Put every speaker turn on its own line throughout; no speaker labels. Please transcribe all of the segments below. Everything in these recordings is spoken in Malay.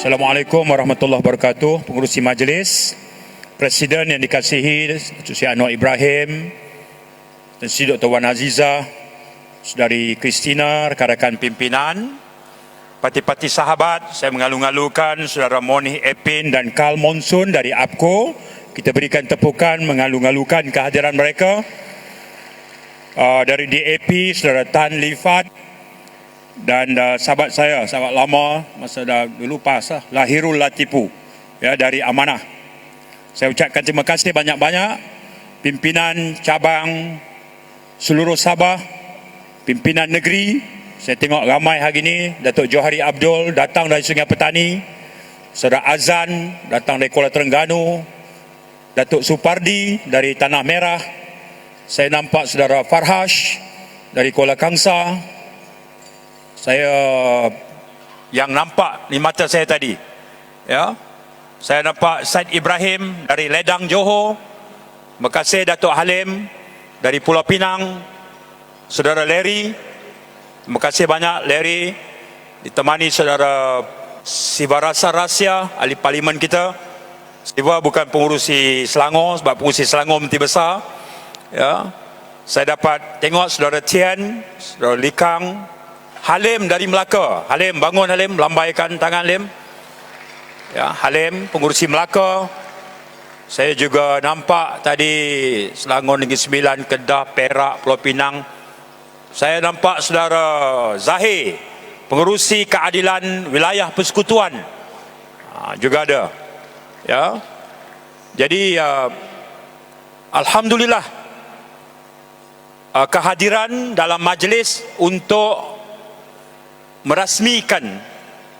Assalamualaikum warahmatullahi wabarakatuh. Pengerusi majlis, Presiden yang dikasihi Datuk Seri Anwar Ibrahim, dan Sri Dr. Wan Azizah, Saudari Kristina, rakan-rakan pimpinan, parti-parti sahabat, saya mengalu-alukan Saudara Moni Epin dan Karl Monsun dari APCO. Kita berikan tepukan mengalu-alukan kehadiran mereka. Dari DAP, Saudara Tan Lifat, dan sahabat saya, sahabat lama, masa dah dulu pas Lahirul Latifu, ya, dari Amanah. Saya ucapkan terima kasih banyak-banyak pimpinan cabang seluruh Sabah, pimpinan negeri. Saya tengok ramai hari ini. Datuk Johari Abdul datang dari Sungai Petani, Saudara Azan datang dari Kuala Terengganu, Datuk Supardi dari Tanah Merah. Saya nampak Saudara Farhash dari Kuala Kangsar. Saya yang nampak di mata saya tadi, ya, saya nampak Said Ibrahim dari Ledang, Johor. Terima kasih Datuk Halim dari Pulau Pinang. Saudara Larry, terima kasih banyak Larry, ditemani Saudara Sivarasa Rasya, ahli parlimen kita. Siva bukan pengurusi Selangor, sebab pengurusi Selangor mesti besar, ya. Saya dapat tengok Saudara Tian, Saudara Likang, Halim dari Melaka. Halim, bangun Halim, lambaikan tangan Halim. Ya, Halim, pengurusi Melaka. Saya juga nampak tadi Selangor Negeri Sembilan, Kedah, Perak, Pulau Pinang. Saya nampak Saudara Zahir, pengurusi keadilan wilayah persekutuan, juga ada. Ya, jadi alhamdulillah kehadiran dalam majlis untuk merasmikan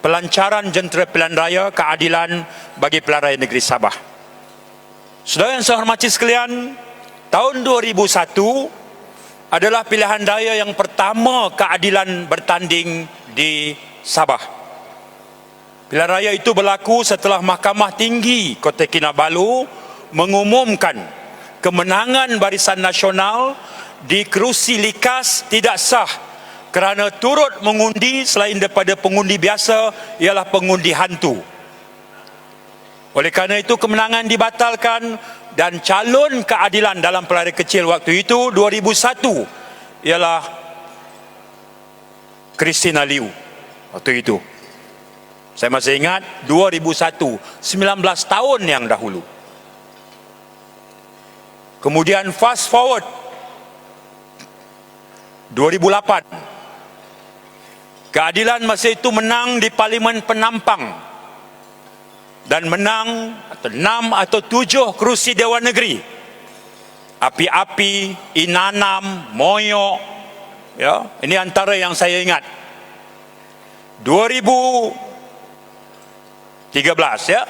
pelancaran jentera pilihan raya keadilan bagi pilihan raya negeri Sabah. Saudara yang saya hormati sekalian, tahun 2001 adalah pilihan raya yang pertama keadilan bertanding di Sabah. Pilihan raya itu berlaku setelah Mahkamah Tinggi Kota Kinabalu mengumumkan kemenangan Barisan Nasional di kerusi likas tidak sah kerana turut mengundi selain daripada pengundi biasa ialah pengundi hantu. Oleh kerana itu kemenangan dibatalkan dan calon keadilan dalam pilihan kecil waktu itu 2001 ialah Christina Liu. Waktu itu saya masih ingat 2001, 19 tahun yang dahulu. Kemudian fast forward 2008, keadilan masa itu menang di Parlimen Penampang dan menang 6 atau 7 kerusi Dewan Negeri. Api-api, Inanam, Moyok, ya, ini antara yang saya ingat. 2013, ya,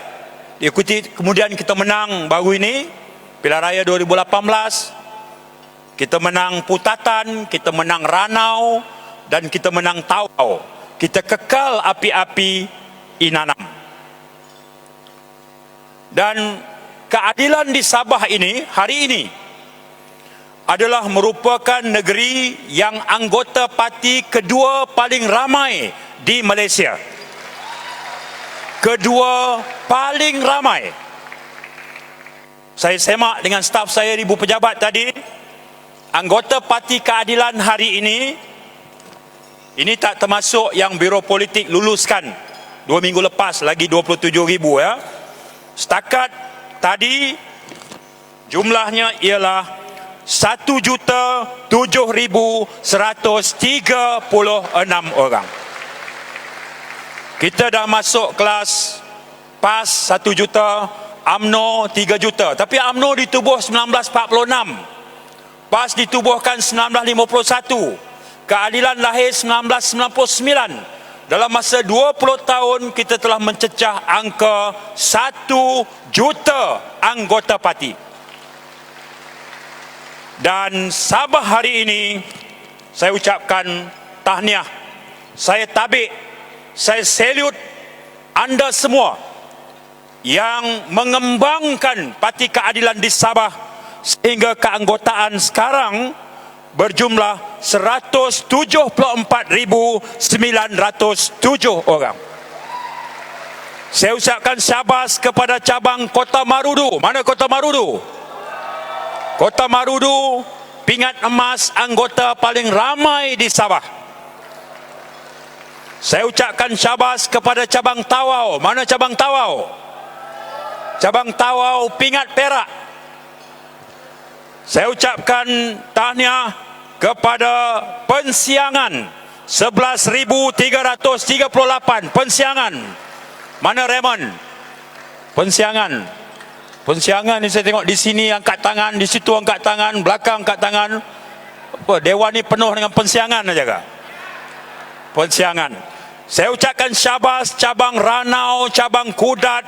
ikuti, kemudian kita menang baru ini pilihan raya 2018. Kita menang Putatan, kita menang Ranau, dan kita menang Tawau. Kita kekal api-api Inanam. Dan keadilan di Sabah ini, hari ini, adalah merupakan negeri yang anggota parti kedua paling ramai di Malaysia. Kedua paling ramai. Saya semak dengan staf saya, ribu pejabat tadi. Anggota Parti Keadilan hari ini tak termasuk yang Biro Politik luluskan 2 minggu lepas, lagi 27,000, ya. Setakat tadi jumlahnya ialah 1,07,136 orang. Kita dah masuk kelas PAS 1 juta, UMNO 3 juta. Tapi UMNO ditubuh 1946, PAS ditubuhkan 1951, Keadilan lahir 1999. Dalam masa 20 tahun kita telah mencecah angka 1 juta anggota parti. Dan Sabah hari ini saya ucapkan tahniah, saya tabik, saya salute anda semua yang mengembangkan Parti Keadilan di Sabah sehingga keanggotaan sekarang berjumlah 174,907 orang. Saya ucapkan syabas kepada cabang Kota Marudu. Mana Kota Marudu? Kota Marudu, pingat emas anggota paling ramai di Sabah. Saya ucapkan syabas kepada cabang Tawau. Mana cabang Tawau? Cabang Tawau, pingat perak. Saya ucapkan tahniah kepada Pensiangan 11,338 Pensiangan. Mana Raymond? Pensiangan. Pensiangan ni saya tengok di sini angkat tangan, di situ angkat tangan, belakang angkat tangan. Apa, dewan ni penuh dengan pensiangan aja kah? Pensiangan. Saya ucapkan syabas cabang Ranau, cabang Kudat,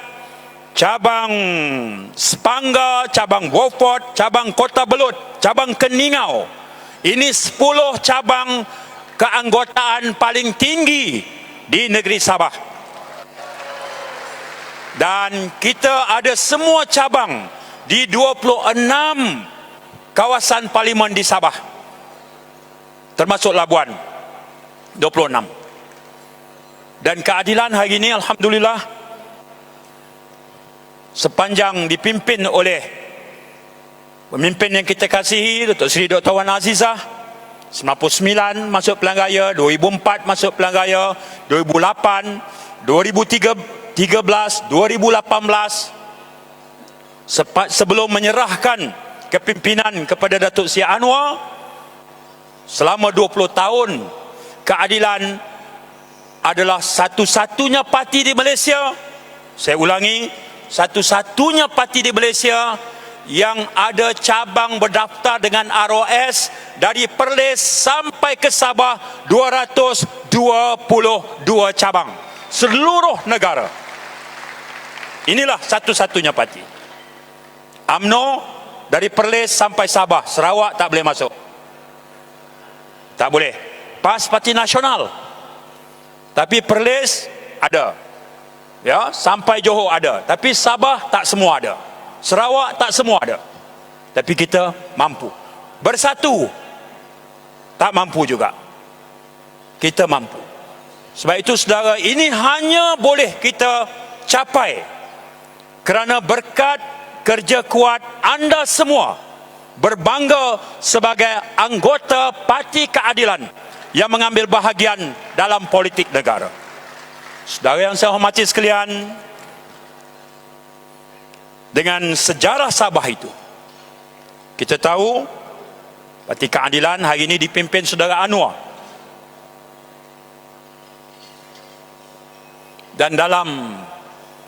cabang Sepangga, cabang Beaufort, cabang Kota Belud, cabang Keningau. Ini 10 cabang keanggotaan paling tinggi di negeri Sabah. Dan kita ada semua cabang di 26 kawasan parlimen di Sabah, termasuk Labuan, 26. Dan keadilan hari ini alhamdulillah sepanjang dipimpin oleh pemimpin yang kita kasihi, Datuk Seri Dr. Wan Azizah. 99 masuk pilihan raya, 2004 masuk pilihan raya, 2008, 2013, 2018, sebelum menyerahkan kepimpinan kepada Datuk Seri Anwar. Selama 20 tahun, keadilan adalah satu-satunya parti di Malaysia, saya ulangi, satu-satunya parti di Malaysia yang ada cabang berdaftar dengan ROS dari Perlis sampai ke Sabah, 222 cabang seluruh negara. Inilah satu-satunya parti. UMNO dari Perlis sampai Sabah, Sarawak tak boleh masuk, tak boleh. PAS Parti Nasional, tapi Perlis ada, ya, sampai Johor ada, tapi Sabah tak semua ada, Sarawak tak semua ada. Tapi kita mampu. Bersatu tak mampu juga, kita mampu. Sebab itu saudara, ini hanya boleh kita capai kerana berkat kerja kuat anda semua, berbangga sebagai anggota Parti Keadilan yang mengambil bahagian dalam politik negara. Saudara yang saya hormati sekalian, dengan sejarah Sabah itu, kita tahu Parti Keadilan hari ini dipimpin Saudara Anwar. Dan dalam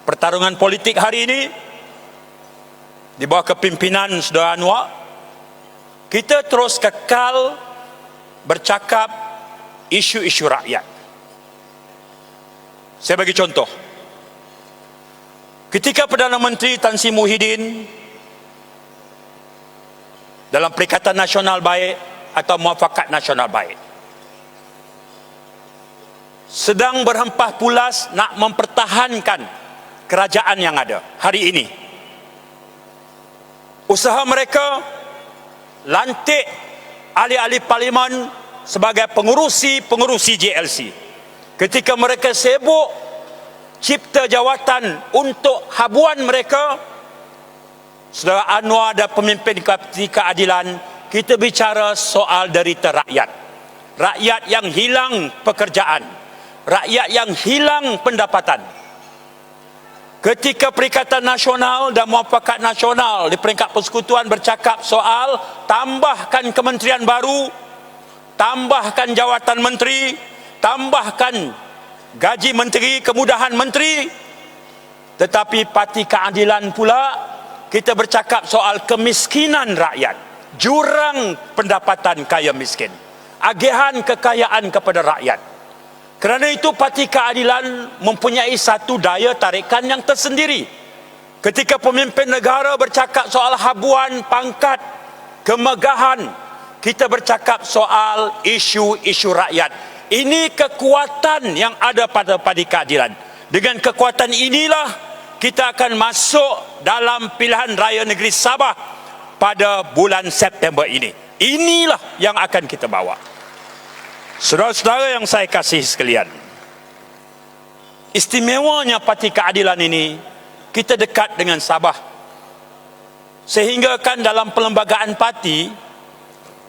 pertarungan politik hari ini, di bawah kepimpinan Saudara Anwar, kita terus kekal bercakap isu-isu rakyat. Saya bagi contoh. Ketika Perdana Menteri Tan Sri Muhyiddin dalam Perikatan Nasional Baik atau Muafakat Nasional Baik sedang berhempah pulas nak mempertahankan kerajaan yang ada hari ini, usaha mereka lantik ahli-ahli parlimen sebagai pengurusi JLC. Ketika mereka sibuk cipta jawatan untuk habuan mereka, Saudara Anwar dan pemimpin Parti Keadilan, kita bicara soal derita rakyat. Rakyat yang hilang pekerjaan, rakyat yang hilang pendapatan. Ketika Perikatan Nasional dan Muafakat Nasional di peringkat persekutuan bercakap soal tambahkan kementerian baru, tambahkan jawatan menteri, tambahkan gaji menteri, kemudahan menteri, tetapi Parti Keadilan pula kita bercakap soal kemiskinan rakyat, jurang pendapatan kaya miskin, agihan kekayaan kepada rakyat. Kerana itu Parti Keadilan mempunyai satu daya tarikan yang tersendiri. Ketika pemimpin negara bercakap soal habuan pangkat, kemegahan, kita bercakap soal isu-isu rakyat. Ini kekuatan yang ada pada Parti Keadilan. Dengan kekuatan inilah kita akan masuk dalam pilihan raya negeri Sabah pada bulan September ini. Inilah yang akan kita bawa. Saudara-saudara yang saya kasihi sekalian,
istimewanya Parti Keadilan ini, kita dekat dengan Sabah. Sehingga kan dalam perlembagaan parti,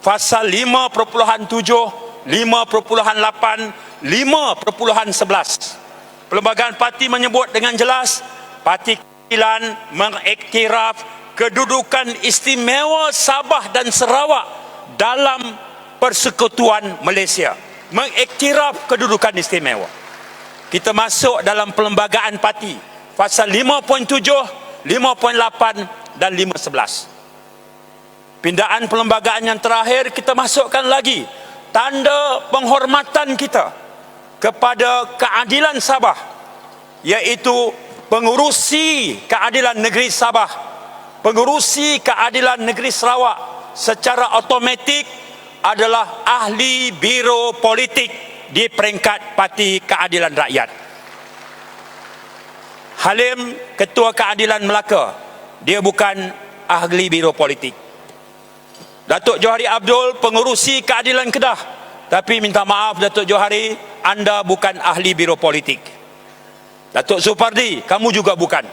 pasal 5.7, 5.8, 5.11, perlembagaan parti menyebut dengan jelas, Parti Keadilan mengiktiraf kedudukan istimewa Sabah dan Sarawak dalam Persekutuan Malaysia. Mengiktiraf kedudukan istimewa. Kita masuk dalam perlembagaan parti, pasal 5.7, 5.8 dan 5.11. Pindaan perlembagaan yang terakhir, kita masukkan lagi tanda penghormatan kita kepada keadilan Sabah, iaitu pengurusi keadilan negeri Sabah, pengurusi keadilan negeri Sarawak secara automatik adalah ahli biro politik di peringkat Parti Keadilan Rakyat. Halim, Ketua Keadilan Melaka, dia bukan ahli biro politik. Datuk Johari Abdul, pengurusi Keadilan Kedah, tapi minta maaf Datuk Johari, anda bukan ahli biro politik. Datuk Supardi, kamu juga bukan.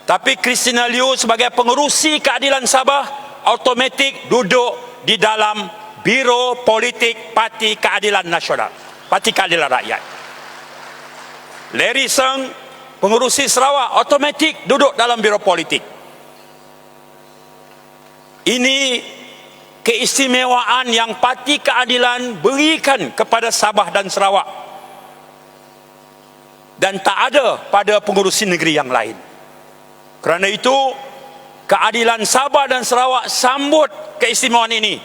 Tapi Christina Liu sebagai pengurusi Keadilan Sabah, automatik duduk di dalam biro politik Parti Keadilan Nasional, Parti Keadilan Rakyat. Larry Seng, pengurusi Sarawak, automatik duduk dalam biro politik. Ini keistimewaan yang Parti Keadilan berikan kepada Sabah dan Sarawak, dan tak ada pada pengurusi negeri yang lain. Kerana itu, Keadilan Sabah dan Sarawak sambut keistimewaan ini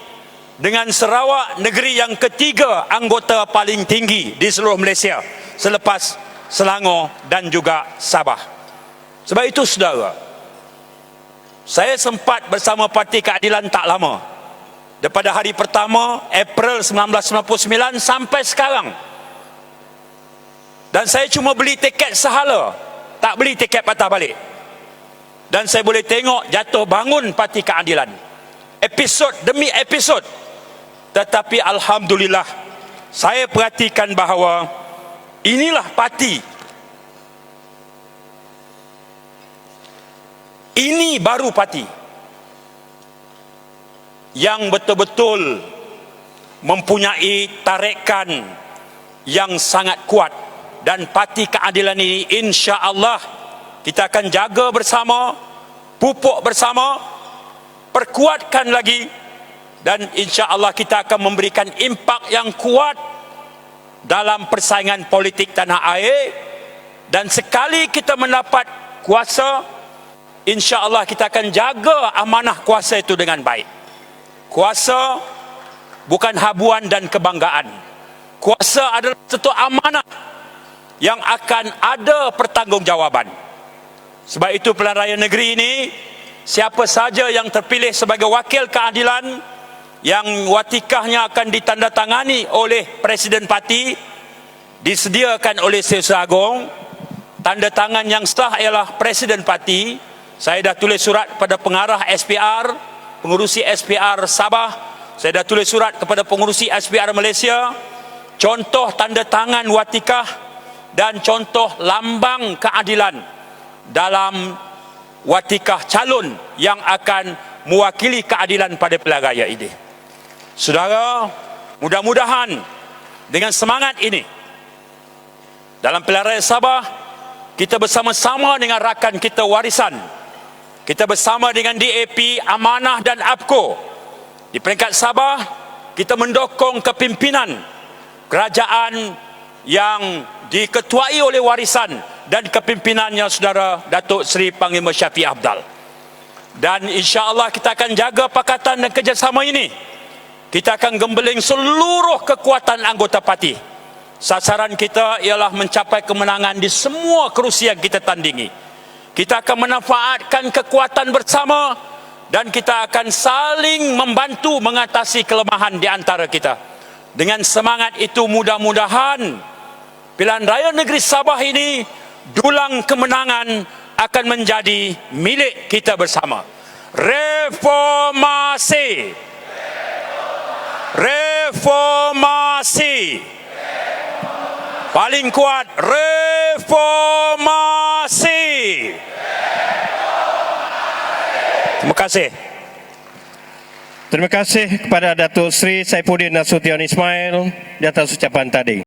dengan Sarawak negeri yang ketiga anggota paling tinggi di seluruh Malaysia selepas Selangor dan juga Sabah. Sebab itu saudara, saya sempat bersama Parti Keadilan tak lama, daripada hari pertama April 1999 sampai sekarang, dan saya cuma beli tiket sehala, tak beli tiket patah balik. Dan saya boleh tengok jatuh bangun Parti Keadilan, episod demi episod. Tetapi alhamdulillah, saya perhatikan bahawa inilah parti, ini baru parti yang betul-betul mempunyai tarikan yang sangat kuat. Dan Parti Keadilan ini insya-Allah kita akan jaga bersama, pupuk bersama, perkuatkan lagi, dan insya-Allah kita akan memberikan impak yang kuat dalam persaingan politik tanah air. Dan sekali kita mendapat kuasa, insya-Allah kita akan jaga amanah kuasa itu dengan baik. Kuasa bukan habuan dan kebanggaan. Kuasa adalah satu amanah yang akan ada pertanggungjawaban. Sebab itu pilihan raya negeri ini, siapa saja yang terpilih sebagai wakil keadilan, yang watikahnya akan ditandatangani oleh Presiden Parti, disediakan oleh Setiausaha Agong. Tanda tangan yang sah ialah Presiden Parti. Saya dah tulis surat pada pengarah SPR, pengurusi SPR Sabah. Saya dah tulis surat kepada pengurusi SPR Malaysia. Contoh tanda tangan watikah dan contoh lambang keadilan dalam watikah calon yang akan mewakili keadilan pada pilihan raya ini. Saudara, mudah-mudahan dengan semangat ini, dalam pilihan raya Sabah, kita bersama-sama dengan rakan kita warisan, kita bersama dengan DAP, Amanah dan APCO di peringkat Sabah, kita mendukung kepimpinan kerajaan yang diketuai oleh warisan dan kepimpinannya saudara Datuk Seri Panglima Shafie Apdal. Dan insya-Allah kita akan jaga pakatan dan kerjasama ini. Kita akan gembeling seluruh kekuatan anggota parti. Sasaran kita ialah mencapai kemenangan di semua kerusi yang kita tandingi. Kita akan memanfaatkan kekuatan bersama dan kita akan saling membantu mengatasi kelemahan di antara kita. Dengan semangat itu, mudah-mudahan pilihan raya negeri Sabah ini, dulang kemenangan akan menjadi milik kita bersama. Reformasi, reformasi, paling kuat reformasi. Reformasi. Terima kasih.
Terima kasih kepada Datuk Seri Saifuddin Nasution Ismail di atas ucapan tadi.